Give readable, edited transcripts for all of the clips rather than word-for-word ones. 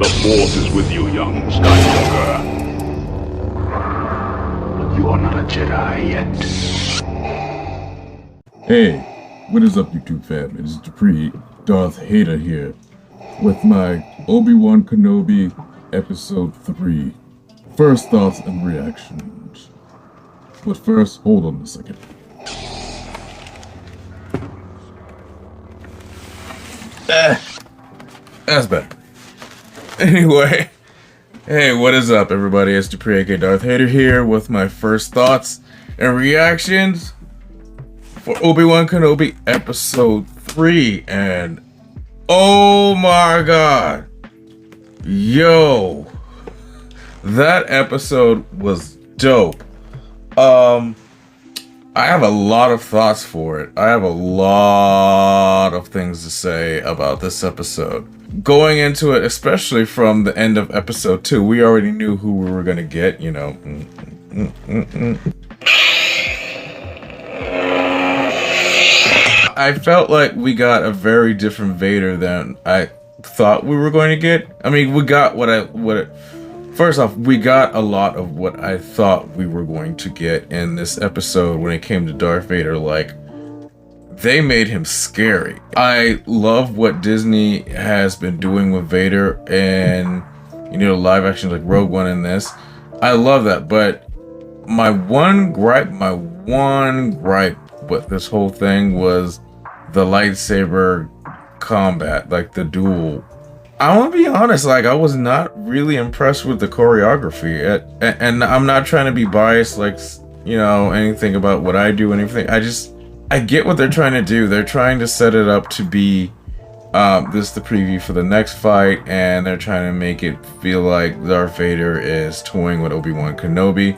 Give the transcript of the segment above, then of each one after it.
The Force is with you, young Skywalker. But you are not a Jedi yet. Hey, what is up, YouTube fam? It is Dupree, Darth Hater here, with my Obi-Wan Kenobi Episode 3. First thoughts and reactions. But first, hold on a second. That's better. Anyway, hey, what is up, everybody? It's Dupree, aka Darth Hater here, with my first thoughts and reactions for Obi-Wan Kenobi Episode 3, and oh my god, yo, that episode was dope. I have a lot of thoughts for it. I have a lot of things to say about this episode. Going into it, especially from the end of Episode 2, we already knew who we were gonna get, you know. I felt like we got a very different Vader than I thought we were going to get. I mean, we got first off, we got a lot of what I thought we were going to get in this episode when it came to Darth Vader. Like, they made him scary. I love what Disney has been doing with Vader and, you know, live action like Rogue One and this. I love that, but my one gripe with this whole thing was the lightsaber combat, like the duel. I want to be honest, like, I was not really impressed with the choreography, and I'm not trying to be biased, like, you know, anything about what I do and everything. I get what they're trying to do. They're trying to set it up to be the preview for the next fight, and they're trying to make it feel like Darth Vader is toying with Obi-Wan Kenobi.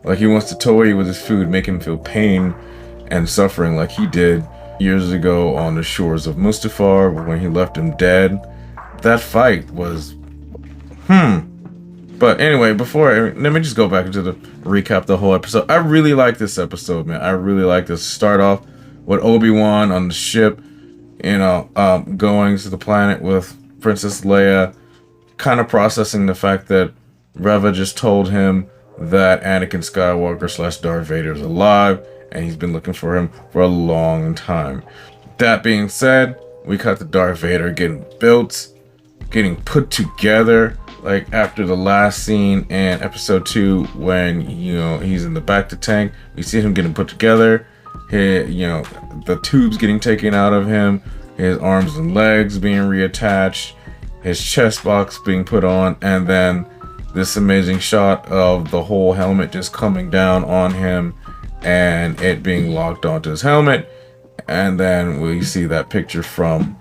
Like, he wants to toy with his food, make him feel pain and suffering like he did years ago on the shores of Mustafar when he left him dead. That fight was, But anyway, let me just go back into the recap the whole episode. I really like this episode, man. I really like this. Start off with Obi-Wan on the ship, you know, going to the planet with Princess Leia, kind of processing the fact that Reva just told him that Anakin Skywalker / Darth Vader is alive, and he's been looking for him for a long time. That being said, we cut to Darth Vader getting built, getting put together, like after the last scene in Episode 2 when, you know, he's in the bacta tank. We see him getting put together, you know, the tubes getting taken out of him, his arms and legs being reattached, his chest box being put on, and then this amazing shot of the whole helmet just coming down on him and it being locked onto his helmet. And then we see that picture from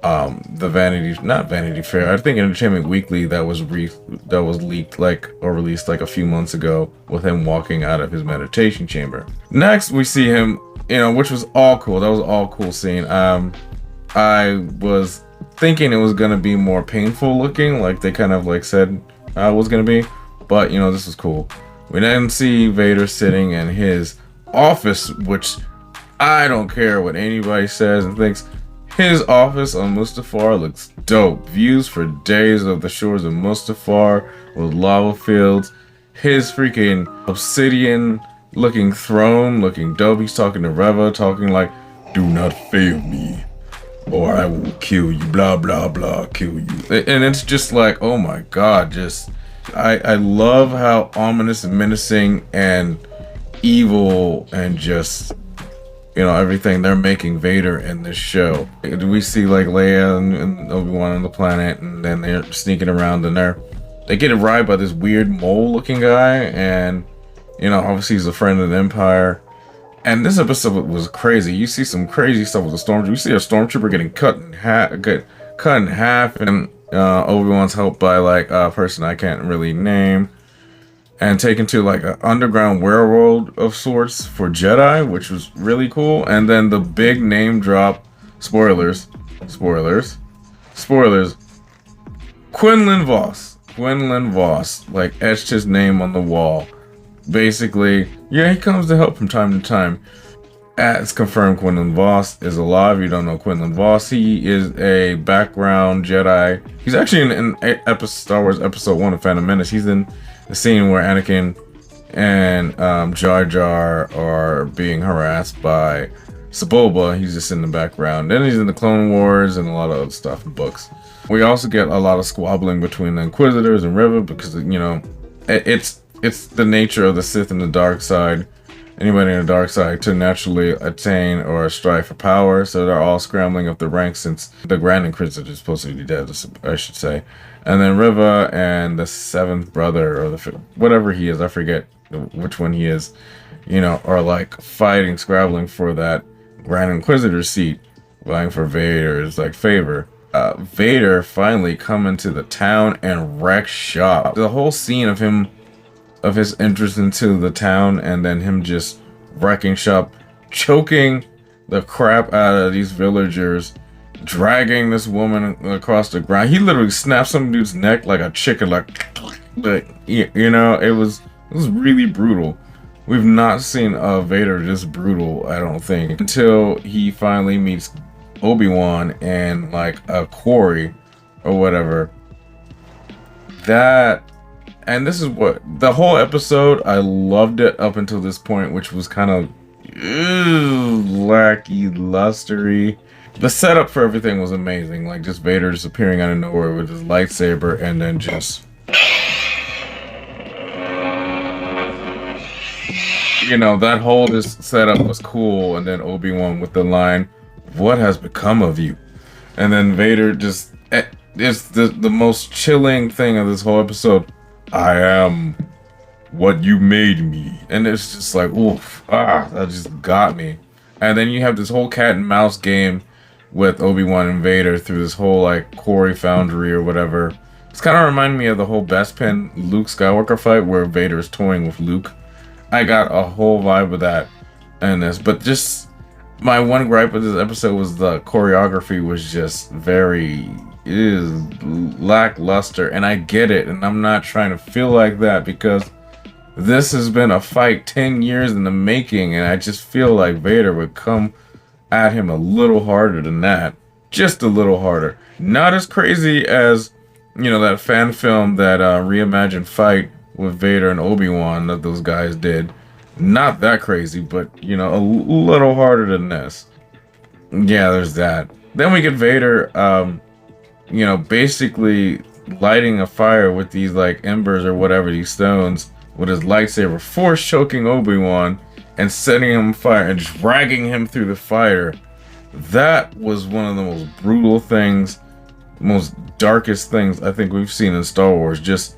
the not Vanity Fair, I think Entertainment Weekly, that was leaked or released like a few months ago, with him walking out of his meditation chamber. Next we see him, you know, which was all cool. That was all cool scene. I was thinking it was gonna be more painful looking, like they kind of like said it was gonna be, but you know, this was cool. We then see Vader sitting in his office, which I don't care what anybody says and thinks. His office on Mustafar looks dope. Views for days of the shores of Mustafar with lava fields. His freaking obsidian looking throne looking dope. He's talking to Reva, talking like, "Do not fail me, or I will kill you, blah, blah, blah, kill you." And it's just like, oh my god, just, I love how ominous and menacing and evil and just, you know, everything they're making Vader in this show. We see like Leia and Obi-Wan on the planet, and then they're sneaking around, and they get a ride by this weird mole looking guy, and, you know, obviously he's a friend of the Empire. And this episode was crazy. You see some crazy stuff with the stormtrooper. You see a stormtrooper getting cut in half, and Obi-Wan's helped by like a person I can't really name, and taken to like an underground railroad of sorts for Jedi, which was really cool. And then the big name drop, spoilers, Quinlan Voss, like etched his name on the wall. Basically, yeah, he comes to help from time to time. It's confirmed Quinlan Voss is alive. You don't know Quinlan Voss. He is a background Jedi. He's actually in Star Wars Episode 1 of Phantom Menace. He's in the scene where Anakin and Jar Jar are being harassed by Saboba. He's just in the background. Then he's in the Clone Wars and a lot of other stuff in books. We also get a lot of squabbling between the Inquisitors and Riva because, you know, it's the nature of the Sith and the dark side. Anybody in the dark side to naturally attain or strive for power, so they're all scrambling up the ranks since the Grand Inquisitor is supposed to be dead, I should say. And then Riva and the seventh brother, or whatever he is, I forget which one he is, you know, are like fighting, scrabbling for that Grand Inquisitor seat, vying for Vader's like favor. Vader finally coming to the town and wreck shop. The whole scene of him, of his entrance into the town, and then him just wrecking shop, choking the crap out of these villagers, dragging this woman across the ground. He literally snapped some dude's neck like a chicken, like you know, it was really brutal. We've not seen Vader this brutal, I don't think, until he finally meets Obi-Wan and like a quarry or whatever. And this is what the whole episode, I loved it up until this point, which was kind of lackey lustery. The setup for everything was amazing, like just Vader just appearing out of nowhere with his lightsaber, and then just, you know, that whole just setup was cool. And then Obi-Wan with the line, "What has become of you?" And then Vader just, it's the most chilling thing of this whole episode. "I am what you made me." And it's just like, oof, that just got me. And then you have this whole cat and mouse game with Obi-Wan and Vader through this whole like quarry foundry or whatever. It's kind of reminding me of the whole Bespin Luke Skywalker fight where Vader's toying with Luke. I got a whole vibe of that in this, but just my one gripe with this episode was the choreography was just very lackluster, and I get it, and I'm not trying to feel like that because this has been a fight 10 years in the making, and I just feel like Vader would come at him a little harder than that, just a little harder. Not as crazy as, you know, that fan film, that reimagined fight with Vader and Obi-Wan that those guys did. Not that crazy, but, you know, a little harder than this. Yeah, there's that. Then we get Vader, you know, basically lighting a fire with these like embers or whatever, these stones, with his lightsaber, force choking Obi-Wan and setting him on fire and dragging him through the fire. That was one of the most brutal things, most darkest things I think we've seen in Star Wars. Just,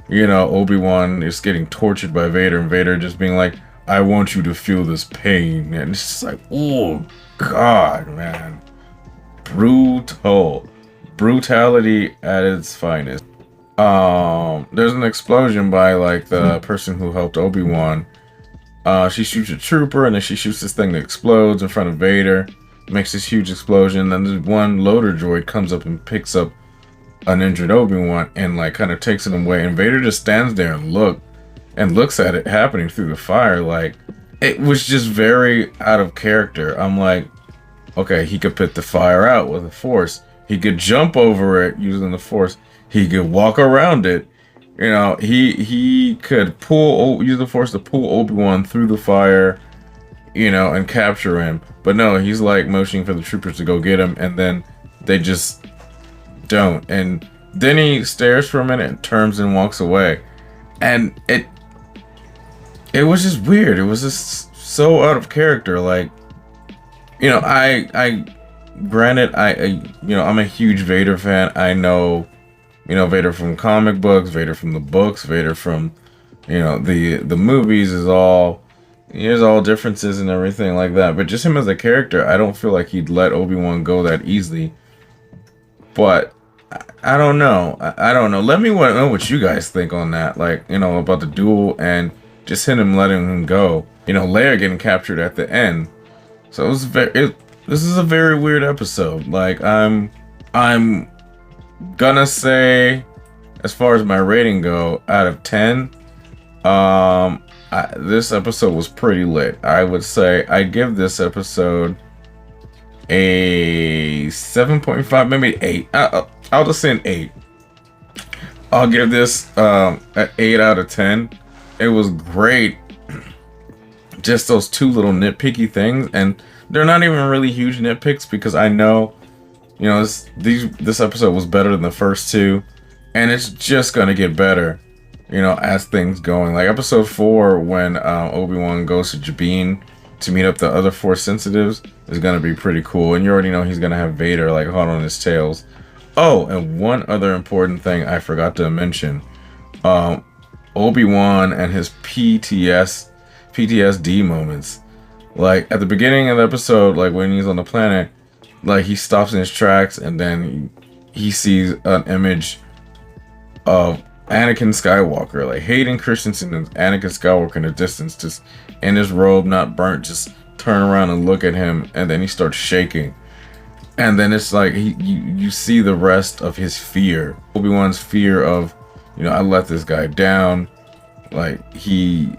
you know, Obi-Wan is getting tortured by Vader, and Vader just being like, "I want you to feel this pain." And it's just like, oh God, man. Brutality at its finest. There's an explosion by like the person who helped Obi-Wan. She shoots a trooper, and then she shoots this thing that explodes in front of Vader, makes this huge explosion. Then this one loader droid comes up and picks up an injured Obi-Wan and like kind of takes him away, and Vader just stands there and looks at it happening through the fire. Like, it was just very out of character. I'm like, okay, he could put the fire out with the Force. He could jump over it using the Force. He could walk around it. You know, he could use the Force to pull Obi-Wan through the fire, you know, and capture him. But no, he's like motioning for the troopers to go get him, and then they just don't. And then he stares for a minute and turns and walks away. And it was just weird. It was just so out of character. Like, you know, granted, you know, I'm a huge Vader fan. I know, you know, Vader from comic books, Vader from the books, Vader from, you know, the movies is all, there's all differences and everything like that. But just him as a character, I don't feel like he'd let Obi-Wan go that easily. But I don't know. I don't know. Let me know what you guys think on that. Like, you know, about the duel and just him letting him go. You know, Leia getting captured at the end. So it was this is a very weird episode. Like, I'm gonna say, as far as my rating go, out of 10, I this episode was pretty lit. I would say I give this episode a 7.5, maybe 8. I'll just say an 8. I'll give this an 8 out of 10. It was great. Just those two little nitpicky things, and they're not even really huge nitpicks because I know, you know, this episode was better than the first two, and it's just gonna get better, you know, as things going. Like episode 4, when Obi-Wan goes to Jabin to meet up the other Force sensitives, is gonna be pretty cool, and you already know he's gonna have Vader like hot on his tails. Oh, and one other important thing I forgot to mention, Obi-Wan and his PTSD moments. Like at the beginning of the episode, like when he's on the planet, like he stops in his tracks and then he sees an image of Anakin Skywalker, like Hayden Christensen and Anakin Skywalker in the distance, just in his robe, not burnt, just turn around and look at him, and then he starts shaking. And then it's like you see the rest of his fear, Obi-Wan's fear of, you know, I let this guy down, like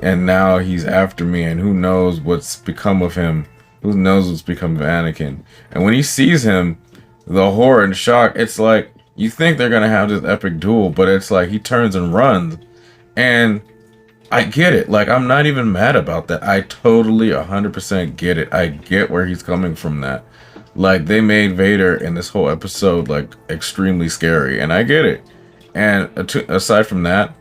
and now he's after me, and who knows what's become of him, who knows what's become of Anakin. And when he sees him, the horror and shock, it's like you think they're gonna have this epic duel, but it's like he turns and runs. And I get it, like I'm not even mad about that. I totally 100% get it. I get where he's coming from. That like they made Vader in this whole episode like extremely scary, and I get it. And aside from that,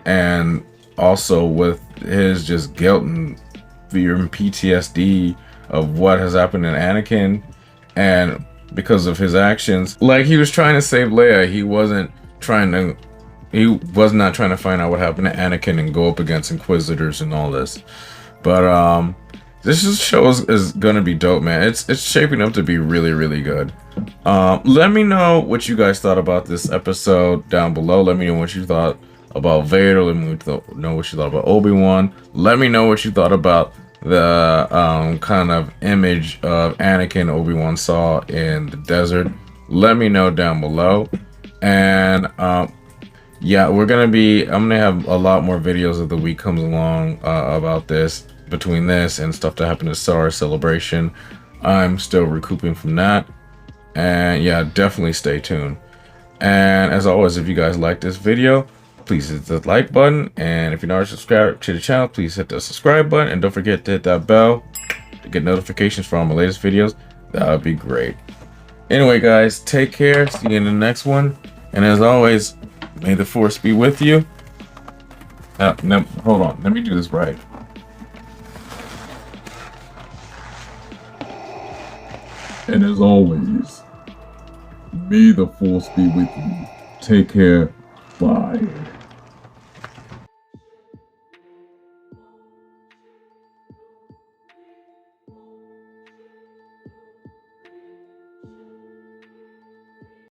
and also with his just guilt and fear and PTSD of what has happened in Anakin, and because of his actions, like he was trying to save Leia, he was not trying to find out what happened to Anakin and go up against Inquisitors and all this. But this show is gonna be dope, man. It's shaping up to be really, really good. Let me know what you guys thought about this episode down below. Let me know what you thought about Vader. Let me know what you thought about Obi-Wan. Let me know what you thought about the kind of image of Anakin Obi-Wan saw in the desert. Let me know down below. And yeah, I'm gonna have a lot more videos as the week comes along about this, between this and stuff that happened to Star Wars Celebration. I'm still recouping from that, and yeah, definitely stay tuned. And as always, if you guys like this video, please hit the like button, and if you're not subscribed to the channel, please hit the subscribe button, and don't forget to hit that bell to get notifications for all my latest videos. That would be great. Anyway, guys, take care. See you in the next one, and as always, may the Force be with you. Now, hold on, let me do this right. And as always, may the Force be with you. Take care. Bye.